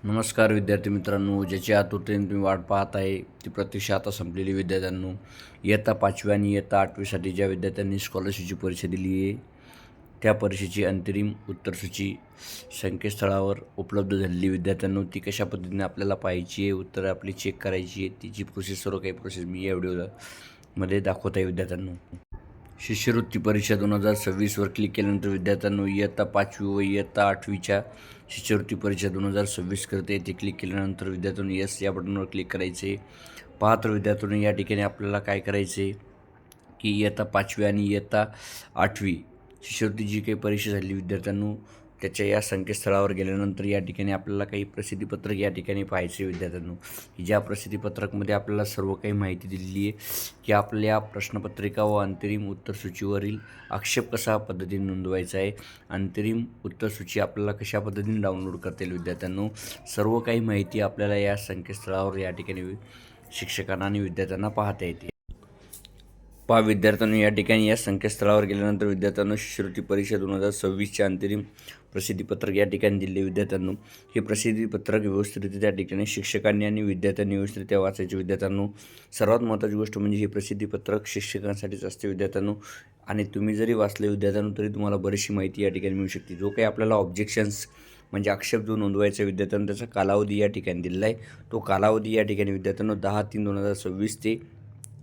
नमस्कार विद्यार्थी मित्रांनो, ज्याची आतुरतेने तुम्ही वाट पाहत आहे ती प्रतीक्षा आता संपलेली. विद्यार्थ्यांनो, इयत्ता 5वी आणि इयत्ता 8वीसाठी ज्या विद्यार्थ्यांनी स्कॉलरशिपची परीक्षा दिली आहे त्या परीक्षेची अंतरिम उत्तरसूची संकेतस्थळावर उपलब्ध झालेली. विद्यार्थ्यांनो, ती कशा पद्धतीने आपल्याला पाहायची आहे, उत्तरं आपली चेक करायची आहे, तिची प्रोसेस, सर्व काही प्रोसेस मी या व्हिडिओमध्ये दाखवत आहे. विद्यार्थ्यांनो, शिष्यवृत्ती परीक्षा 2026वर क्लिक केल्यानंतर विद्यार्थ्यांनो, इयत्ता 5वी व इयत्ता 8वीच्या शिष्यवृत्ती परीक्षा 2026 करते येथे क्लिक केल्यानंतर विद्यार्थ्यांनो यस या बटनवर क्लिक करायचे. पहा तर विद्यार्थ्यांनो, या ठिकाणी आपल्याला काय करायचे की इयत्ता 5वी आणि इयत्ता 8वी शिष्यवृत्ती जी काही परीक्षा झाली विद्यार्थ्यांनो, त्याच्या या संकेतस्थळावर गेल्यानंतर या ठिकाणी आपल्याला काही प्रसिद्धीपत्रक या ठिकाणी पाहायचे. विद्यार्थ्यांनो, ज्या प्रसिद्धीपत्रकमध्ये आपल्याला सर्व काही माहिती दिलेली आहे की आपल्या प्रश्नपत्रिका व अंतरिम उत्तरसूचीवरील आक्षेप कशा पद्धतीने नोंदवायचा आहे, अंतरिम उत्तरसूची आपल्याला कशा पद्धतीने डाउनलोड करता येईल. विद्यार्थ्यांनो, सर्व काही माहिती आपल्याला या संकेतस्थळावर या ठिकाणी शिक्षकांना आणि विद्यार्थ्यांना पाहता येते. पहा विद्यार्थ्यांनो, या ठिकाणी या संकेतस्थळावर गेल्यानंतर विद्यार्थ्यांनो शिष्यवृत्ती परीक्षा 2026चे अंतरिम प्रसिद्धीपत्रक या ठिकाणी दिले. विद्यार्थ्यांनो, हे प्रसिद्धीपत्रक व्यवस्थितरित्या त्या ठिकाणी शिक्षकांनी आणि विद्यार्थ्यांनी व्यवस्थितरित्या वाचायचे. विद्यार्थ्यांनो, सर्वात महत्त्वाची गोष्ट म्हणजे हे प्रसिद्धीपत्रक शिक्षकांसाठीच असते. विद्यार्थ्यांनो, आणि तुम्ही जरी वाचले विद्यार्थ्यांनो तरी तुम्हाला बरीचशी माहिती या ठिकाणी मिळू शकते. जो काही आपल्याला ऑब्जेक्शन्स म्हणजे आक्षेप जो नोंदवायचा विद्यार्थ्यांनो, त्याचा कालावधी या ठिकाणी दिलेला आहे. तो कालावधी या ठिकाणी विद्यार्थ्यांनो 10/3/2026 ते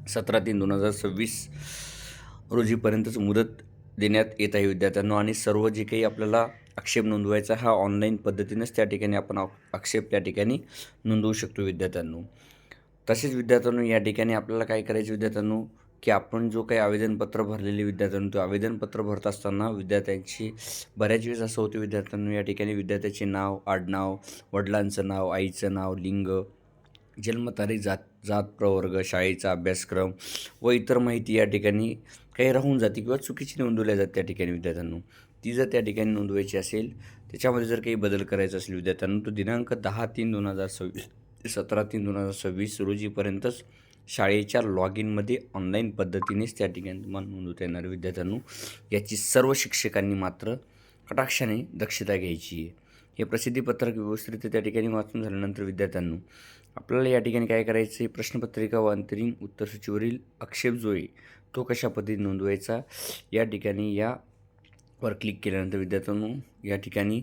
17/3/2026 रोजीपर्यंतच मुदत देण्यात येत आहे. विद्यार्थ्यांनो, आणि सर्व जे काही आपल्याला आक्षेप नोंदवायचा हा ऑनलाईन पद्धतीनेच त्या ठिकाणी आपण आक्षेप त्या ठिकाणी नोंदवू शकतो. विद्यार्थ्यांनो, तसेच विद्यार्थ्यांनो, या ठिकाणी आपल्याला काय करायचं विद्यार्थ्यांनो की आपण जो काही आवेदनपत्र भरलेले विद्यार्थ्यांनो, तो आवेदनपत्र भरत असताना विद्यार्थ्यांची बऱ्याच वेळेस असं होतं विद्यार्थ्यांनो, या ठिकाणी विद्यार्थ्याचे नाव, आडनाव, वडिलांचं नाव, आईचं नाव, लिंग, जन्मतारीख, जात प्रवर्ग, शाळेचा अभ्यासक्रम व इतर माहिती या ठिकाणी काही राहून जाते किंवा चुकीची नोंदवल्या जाते. त्या ठिकाणी विद्यार्थ्यांनो, ती जर त्या ठिकाणी नोंदवायची असेल, त्याच्यामध्ये जर काही बदल करायचा असेल विद्यार्थ्यांनो, तो दिनांक 10/3/2026 ते 17/3/2026 रोजीपर्यंतच शाळेच्या लॉग इनमध्ये ऑनलाईन पद्धतीनेच त्या ठिकाणी तुम्हाला नोंदवता येणार. विद्यार्थ्यांनो, याची सर्व शिक्षकांनी मात्र कटाक्षाने दक्षता घ्यायची आहे. हे प्रसिद्धीपत्रक व्यवस्थित त्या ठिकाणी वाचून झाल्यानंतर विद्यार्थ्यांनो, आपल्याला या ठिकाणी काय करायचं आहे, प्रश्नपत्रिका व अंतरिम उत्तरसूचीवरील आक्षेप जो आहे तो कशा पद्धतीने नोंदवायचा, या ठिकाणी यावर क्लिक केल्यानंतर विद्यार्थ्यांनो, या ठिकाणी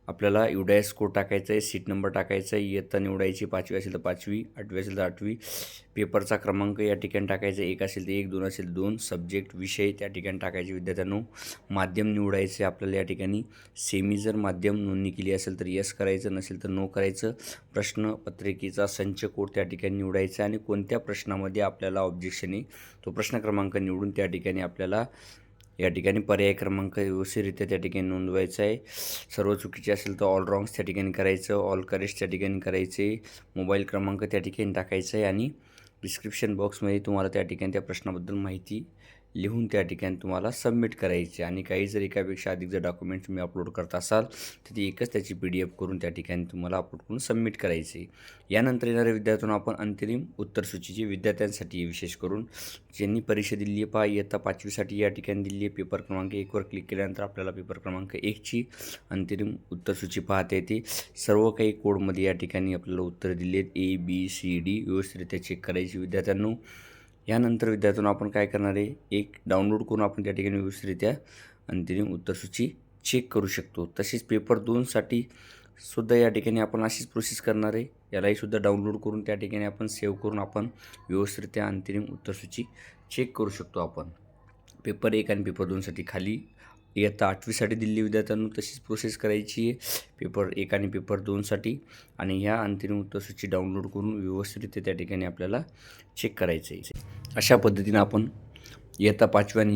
आपल्याला युडायस कोड टाकायचा आहे, सीट नंबर टाकायचा आहे, इयत्ता निवडायची, 5वी असेल तर 5वी, 8वी असेल तर 8वी, पेपरचा क्रमांक या ठिकाणी टाकायचा, 1 असेल तर 1, 2 असेल तर 2, सब्जेक्ट विषय त्या ठिकाणी टाकायचे. विद्यार्थ्यांनो, माध्यम निवडायचे आपल्याला या ठिकाणी. सेमी जर माध्यम नोंदणी केली असेल तर यस करायचं, नसेल तर नो करायचं. प्रश्नपत्रिकेचा संच कोड त्या ठिकाणी निवडायचा आणि कोणत्या प्रश्नामध्ये आपल्याला ऑब्जेक्शन आहे तो प्रश्न क्रमांक निवडून त्या ठिकाणी आपल्याला या ठिकाणी पर्याय क्रमांक व्यवस्थितरित्या त्या ठिकाणी नोंदवायचा आहे. सर्व चुकीचे असेल तर ऑल रॉंग्स त्या ठिकाणी करायचं, ऑल करेक्ट त्या ठिकाणी करायचे, मोबाईल क्रमांक त्या ठिकाणी टाकायचा आहे आणि डिस्क्रिप्शन बॉक्समध्ये तुम्हाला त्या ठिकाणी त्या प्रश्नाबद्दल माहिती लिहून त्या ठिकाणी तुम्हाला सबमिट करायचे. आणि काही जर एकापेक्षा अधिक जर डॉक्युमेंट तुम्ही अपलोड करत असाल तर ती एकच त्याची PDF करून त्या ठिकाणी तुम्हाला अपलोड करून सबमिट करायचे. यानंतर येणाऱ्या विद्यार्थ्यांना आपण अंतरिम उत्तरसूचीची विद्यार्थ्यांसाठी विशेष करून ज्यांनी परीक्षा दिली आहे, पहा इयत्ता 5वीसाठी या ठिकाणी दिली आहे. पेपर क्रमांक 1वर क्लिक केल्यानंतर आपल्याला पेपर क्रमांक 1ची अंतरिम उत्तरसूची पाहता येते. सर्व काही कोडमध्ये या ठिकाणी आपल्याला उत्तर दिली आहेत, ABCD व्यवस्थितरित्या चेक करायची. विद्यार्थ्यांनो, यानंतर विद्यार्थ्यांनो आपण काय करणार आहे, एक डाउनलोड करून आपण त्या ठिकाणी व्यवस्थितरित्या अंतरिम उत्तरसूची चेक करू शकतो. तसेच पेपर 2साठी सुद्धा या ठिकाणी आपण अशीच प्रोसेस करणार आहे. यालाही सुद्धा डाउनलोड करून त्या ठिकाणी आपण सेव्ह करून आपण व्यवस्थितरित्या अंतरिम उत्तरसूची चेक करू शकतो. आपण पेपर 1 आणि पेपर 2साठी खाली इयत्ता 8वीसाठी दिलेली विद्यार्थ्यांनो तशीच प्रोसेस करायची आहे पेपर 1 आणि पेपर 2साठी. आणि ह्या अंतरिम उत्तरसूची डाउनलोड करून व्यवस्थितरित्या त्या ठिकाणी आपल्याला चेक करायचं आहे. अशा पद्धतीने आपण इयत्ता 5वी आणि